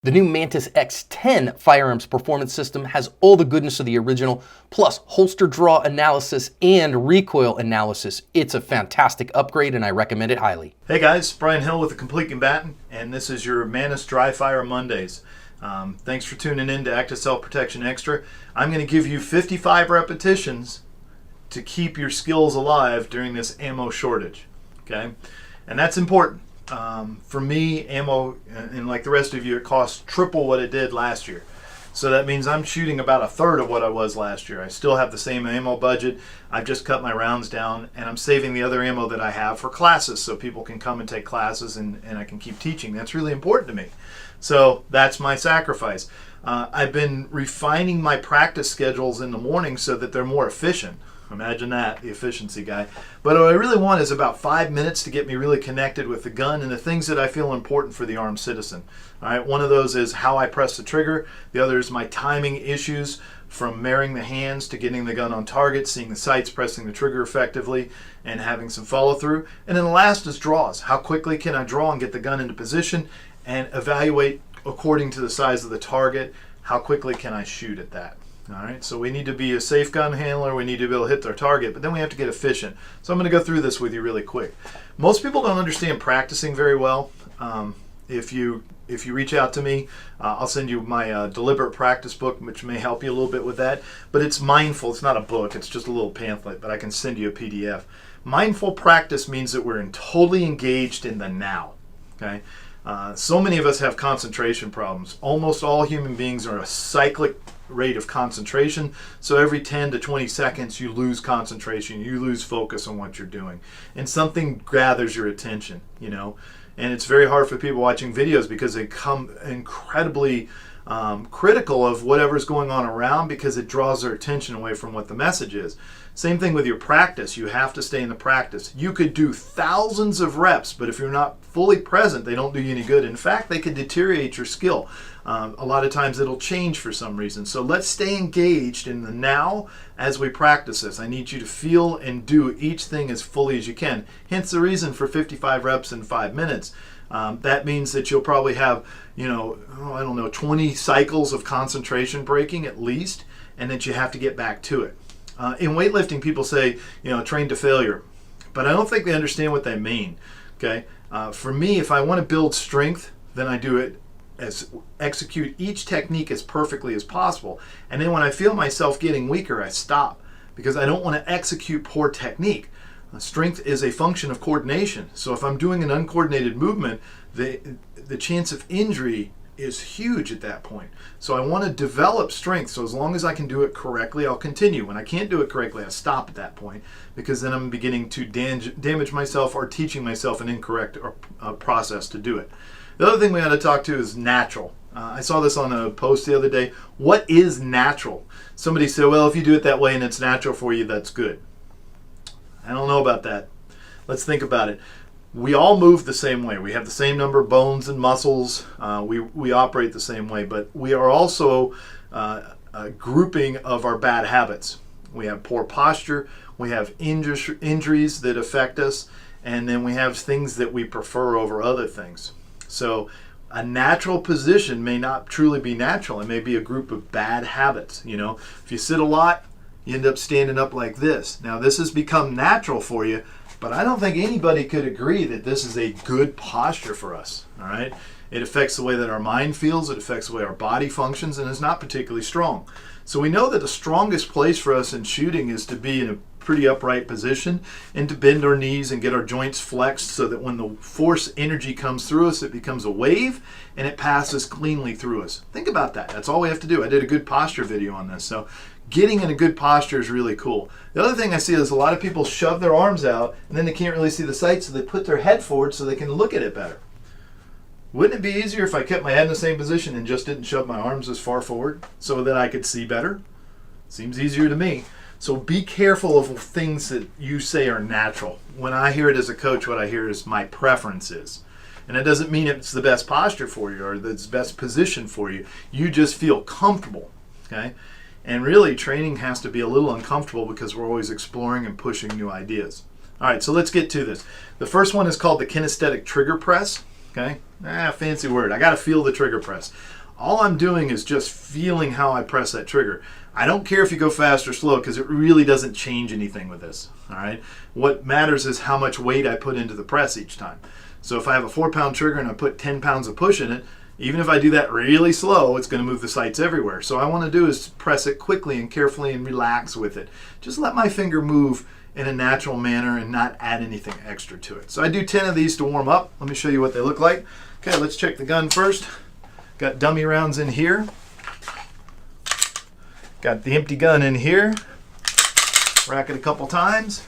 The new Mantis X10 firearms performance system has all the goodness of the original, plus holster draw analysis and recoil analysis. It's a fantastic upgrade and I recommend it highly. Hey guys, Brian Hill with the Complete Combatant, and this is your Mantis Dry Fire Mondays. Thanks for tuning in to Active Self Protection Extra. I'm going to give you 55 repetitions to keep your skills alive during this ammo shortage. Okay, and that's important. For me, ammo, and like the rest of you, it costs triple what it did last year. So that means I'm shooting about a third of what I was last year. I still have the same ammo budget. I've just cut my rounds down, and I'm saving the other ammo that I have for classes so people can come and take classes and I can keep teaching. That's really important to me. So that's my sacrifice. I've been refining my practice schedules in the morning so that they're more efficient. Imagine that, the efficiency guy. But what I really want is about 5 minutes to get me really connected with the gun and the things that I feel important for the armed citizen. All right, one of those is how I press the trigger. The other is my timing issues, from marrying the hands to getting the gun on target, seeing the sights, pressing the trigger effectively, and having some follow through. And then the last is draws. How quickly can I draw and get the gun into position and evaluate according to the size of the target, how quickly can I shoot at that. All right, so we need to be a safe gun handler, we need to be able to hit our target, but then we have to get efficient. So I'm going to go through this with you really quick. Most people don't understand practicing very well. If you reach out to me, I'll send you my deliberate practice book, which may help you a little bit with that. But it's mindful, it's not a book, it's just a little pamphlet, but I can send you a PDF. Mindful practice means that we're totally engaged in the now. Okay. So many of us have concentration problems. Almost all human beings are a cyclic rate of concentration. So every 10 to 20 seconds you lose concentration, you lose focus on what you're doing. And something gathers your attention, you know. And it's very hard for people watching videos because they become incredibly critical of whatever's going on around because it draws their attention away from what the message is. Same thing with your practice. You have to stay in the practice. You could do thousands of reps, but if you're not fully present, they don't do you any good. In fact, they could deteriorate your skill. A lot of times it'll change for some reason. So let's stay engaged in the now as we practice this. I need you to feel and do each thing as fully as you can. Hence the reason for 55 reps in 5 minutes. That means that you'll probably have, 20 cycles of concentration breaking at least, and that you have to get back to it. In weightlifting, people say, train to failure, but I don't think they understand what they mean. Okay, for me, if I want to build strength, then I do it execute each technique as perfectly as possible. And then when I feel myself getting weaker, I stop because I don't want to execute poor technique. Strength is a function of coordination. So if I'm doing an uncoordinated movement, the chance of injury is huge at that point. So I want to develop strength. So as long as I can do it correctly, I'll continue. When I can't do it correctly, I stop at that point because then I'm beginning to damage myself or teaching myself an incorrect process to do it. The other thing we got to talk to is natural. I saw this on a post the other day. What is natural? Somebody said, well, if you do it that way and it's natural for you, that's good. I don't know about that. Let's think about it. We all move the same way. We have the same number of bones and muscles. We operate the same way, but we are also a grouping of our bad habits. We have poor posture. We have injuries that affect us, and then we have things that we prefer over other things. So a natural position may not truly be natural. It may be a group of bad habits. If you sit a lot, you end up standing up like this. Now this has become natural for you, but I don't think anybody could agree that this is a good posture for us. All right, it affects the way that our mind feels, it affects the way our body functions, and is not particularly strong. So we know that the strongest place for us in shooting is to be in a pretty upright position and to bend our knees and get our joints flexed so that when the force energy comes through us, it becomes a wave and it passes cleanly through us. Think about that. That's all we have to do. I did a good posture video on this. So getting in a good posture is really cool. The other thing I see is a lot of people shove their arms out and then they can't really see the sight, so they put their head forward so they can look at it better. Wouldn't it be easier if I kept my head in the same position and just didn't shove my arms as far forward so that I could see better? Seems easier to me. So be careful of things that you say are natural. When I hear it as a coach, what I hear is my preferences. And it doesn't mean it's the best posture for you or the best position for you. You just feel comfortable, okay? And really, training has to be a little uncomfortable because we're always exploring and pushing new ideas. All right, so let's get to this. The first one is called the kinesthetic trigger press. Okay? Fancy word. I got to feel the trigger press. All I'm doing is just feeling how I press that trigger. I don't care if you go fast or slow because it really doesn't change anything with this. All right? What matters is how much weight I put into the press each time. So if I have a 4-pound trigger and I put 10 pounds of push in it, even if I do that really slow, it's going to move the sights everywhere. So what I want to do is press it quickly and carefully and relax with it. Just let my finger move in a natural manner and not add anything extra to it. So I do 10 of these to warm up. Let me show you what they look like. Okay, let's check the gun first. Got dummy rounds in here. Got the empty gun in here. Rack it a couple times.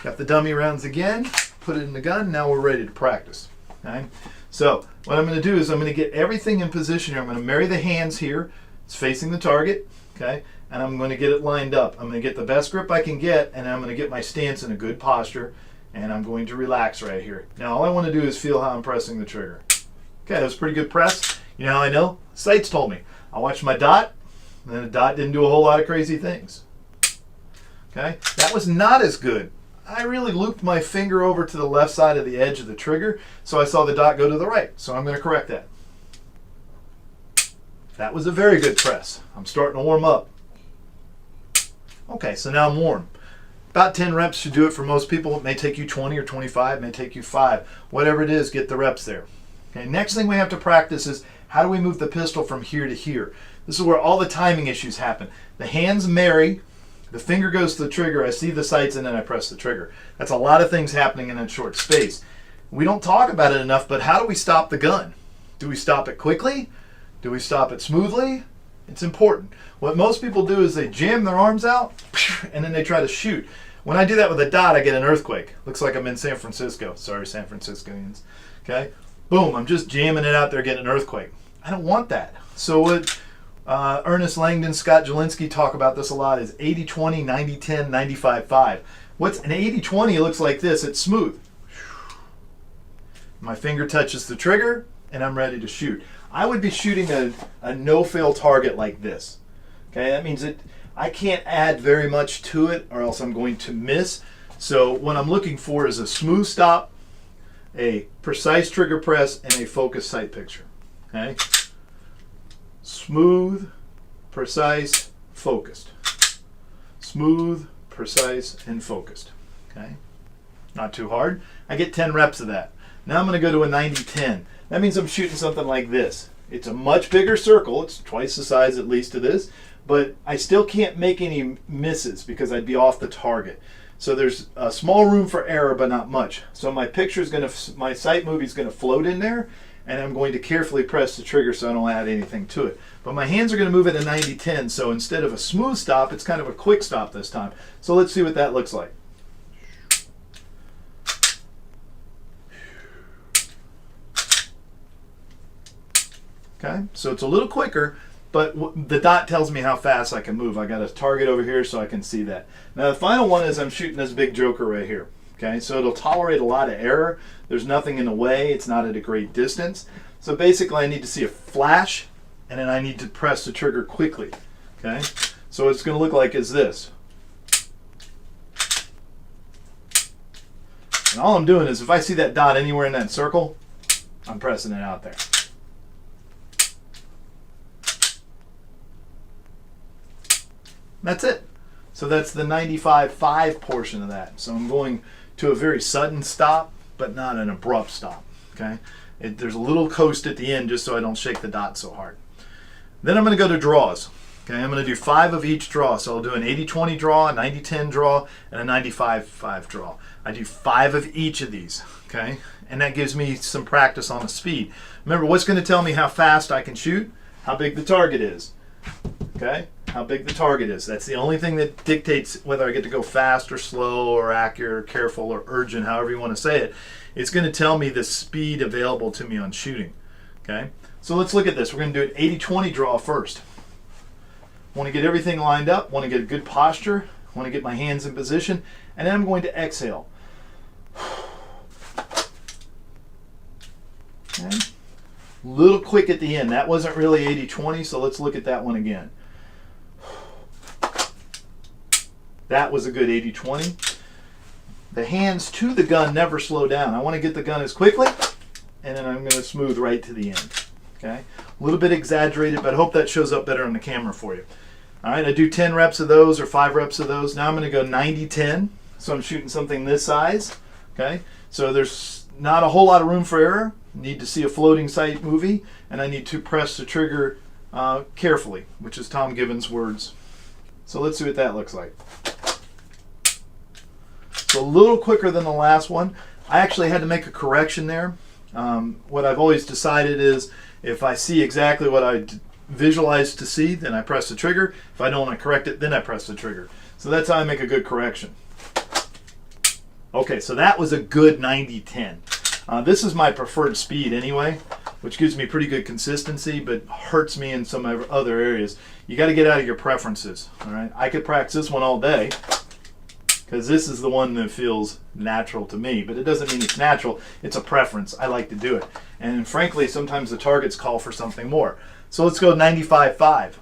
Got the dummy rounds again. Put it in the gun. Now we're ready to practice. Okay? So what I'm going to do is I'm going to get everything in position here. I'm going to marry the hands here. It's facing the target. Okay? And I'm going to get it lined up. I'm going to get the best grip I can get, and I'm going to get my stance in a good posture, and I'm going to relax right here. Now all I want to do is feel how I'm pressing the trigger. Okay, that was a pretty good press. You know how I know? Sights told me. I watched my dot, and then the dot didn't do a whole lot of crazy things. Okay, that was not as good. I really looped my finger over to the left side of the edge of the trigger, so I saw the dot go to the right. So I'm going to correct that. That was a very good press. I'm starting to warm up. Okay, so now I'm warm. About 10 reps should do it for most people. It may take you 20 or 25, it may take you 5. Whatever it is, get the reps there. Okay, next thing we have to practice is how do we move the pistol from here to here? This is where all the timing issues happen. The hands marry, the finger goes to the trigger, I see the sights, and then I press the trigger. That's a lot of things happening in that short space. We don't talk about it enough, but how do we stop the gun? Do we stop it quickly? Do we stop it smoothly? It's important. What most people do is they jam their arms out and then they try to shoot. When I do that with a dot, I get an earthquake. Looks like I'm in San Francisco. Sorry, San Franciscans. Okay? Boom, I'm just jamming it out there, getting an earthquake. I don't want that. So what Ernest Langdon, Scott Jelinski talk about this a lot is 80-20, 90-10, 95-5. What's an 80-20? It looks like this. It's smooth. My finger touches the trigger and I'm ready to shoot. I would be shooting a no-fail target like this. Okay, that means that I can't add very much to it or else I'm going to miss. So what I'm looking for is a smooth stop, a precise trigger press, and a focused sight picture. Okay? Smooth, precise, focused. Smooth, precise, and focused. Okay? Not too hard. I get 10 reps of that. Now I'm going to go to a 90-10. That means I'm shooting something like this. It's a much bigger circle. It's twice the size at least of this, but I still can't make any misses because I'd be off the target. So there's a small room for error, but not much. So my my sight movie is going to float in there, and I'm going to carefully press the trigger so I don't add anything to it. But my hands are going to move at a 90-10, so instead of a smooth stop, it's kind of a quick stop this time. So let's see what that looks like. Okay, so it's a little quicker, but the dot tells me how fast I can move. I got a target over here so I can see that. Now the final one is I'm shooting this big joker right here. Okay, so it'll tolerate a lot of error. There's nothing in the way. It's not at a great distance. So basically I need to see a flash and then I need to press the trigger quickly. Okay, so it's going to look like is this. And all I'm doing is if I see that dot anywhere in that circle, I'm pressing it out there. That's it. So that's the 95-5 portion of that. So I'm going to a very sudden stop, but not an abrupt stop. Okay, there's a little coast at the end just so I don't shake the dot so hard. Then I'm going to go to draws. Okay, I'm going to do 5 of each draw. So I'll do an 80-20 draw, a 90-10 draw, and a 95-5 draw. I do 5 of each of these. Okay, and that gives me some practice on the speed. Remember, what's going to tell me how fast I can shoot? How big the target is. Okay, how big the target is. That's the only thing that dictates whether I get to go fast or slow or accurate or careful or urgent, however you want to say it. It's going to tell me the speed available to me on shooting. Okay, so let's look at this. We're going to do an 80-20 draw first. Want to get everything lined up, want to get a good posture, want to get my hands in position, and then I'm going to exhale. Okay. Little quick at the end. That wasn't really 80-20, so let's look at that one again. That was a good 80-20. The hands to the gun never slow down. I want to get the gun as quickly and then I'm going to smooth right to the end. Okay, a little bit exaggerated, but I hope that shows up better on the camera for you. All right, I do 10 reps of those or 5 reps of those. Now I'm going to go 90-10, so I'm shooting something this size. Okay, so there's not a whole lot of room for error. Need to see a floating sight movie, and I need to press the trigger carefully, which is Tom Gibbons' words. So let's see what that looks like. So a little quicker than the last one. I actually had to make a correction there. What I've always decided is if I see exactly what I visualize to see, then I press the trigger. If I don't want to correct it, then I press the trigger. So that's how I make a good correction. Okay, so that was a good 90-10. This is my preferred speed anyway, which gives me pretty good consistency, but hurts me in some other areas. You got to get out of your preferences. All right, I could practice this one all day because this is the one that feels natural to me, but it doesn't mean it's natural. It's a preference. I like to do it, and frankly, sometimes the targets call for something more. So let's go 95-5.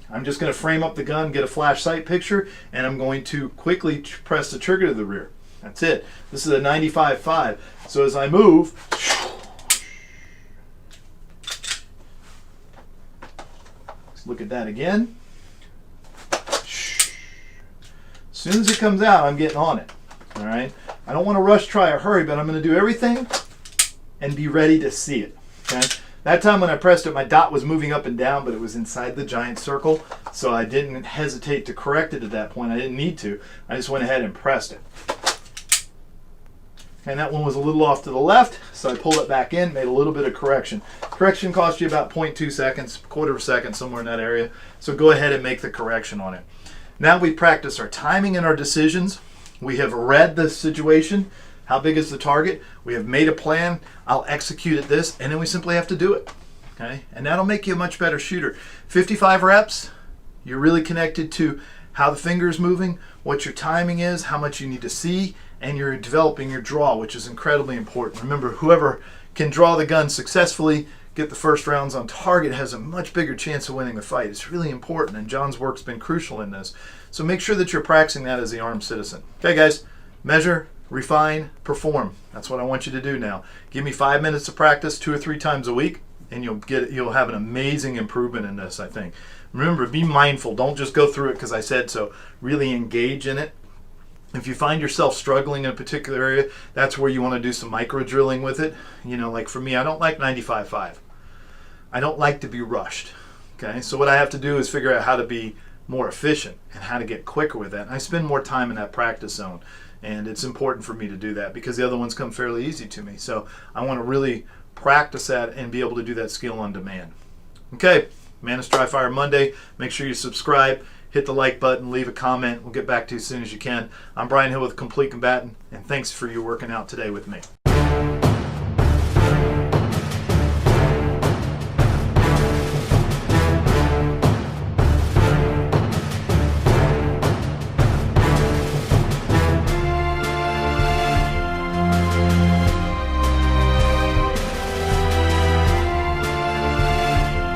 I'm just going to frame up the gun, get a flash sight picture, and I'm going to quickly press the trigger to the rear. That's it. This is a 95-5. So as I move, let's look at that again. As soon as it comes out, I'm getting on it. All right. I don't want to rush, try, or hurry, but I'm going to do everything and be ready to see it. Okay. That time when I pressed it, my dot was moving up and down, but it was inside the giant circle, so I didn't hesitate to correct it at that point. I didn't need to. I just went ahead and pressed it. And that one was a little off to the left, so I pulled it back in, made a little bit of correction. Correction cost you about 0.2 seconds, quarter of a second, somewhere in that area. So go ahead and make the correction on it. Now we practice our timing and our decisions. We have read the situation. How big is the target? We have made a plan. I'll execute at this, and then we simply have to do it. Okay? And that'll make you a much better shooter. 55 reps, you're really connected to how the finger is moving, what your timing is, how much you need to see, and you're developing your draw, which is incredibly important. Remember, whoever can draw the gun successfully, get the first rounds on target, has a much bigger chance of winning the fight. It's really important, and John's work's been crucial in this. So make sure that you're practicing that as the armed citizen. Okay, guys, measure, refine, perform. That's what I want you to do now. Give me 5 minutes of practice 2 or 3 times a week, and you'll have an amazing improvement in this, I think. Remember, be mindful. Don't just go through it because I said so. Really engage in it. If you find yourself struggling in a particular area, that's where you want to do some micro drilling with it. You know, like for me, I don't like 95-5. I don't like to be rushed. Okay, so what I have to do is figure out how to be more efficient and how to get quicker with that. And I spend more time in that practice zone, and it's important for me to do that because the other ones come fairly easy to me. So I want to really practice that and be able to do that skill on demand. Okay, Mantis Dry Fire Monday. Make sure you subscribe. Hit the like button, leave a comment. We'll get back to you as soon as you can. I'm Brian Hill with Complete Combatant, and thanks for you working out today with me.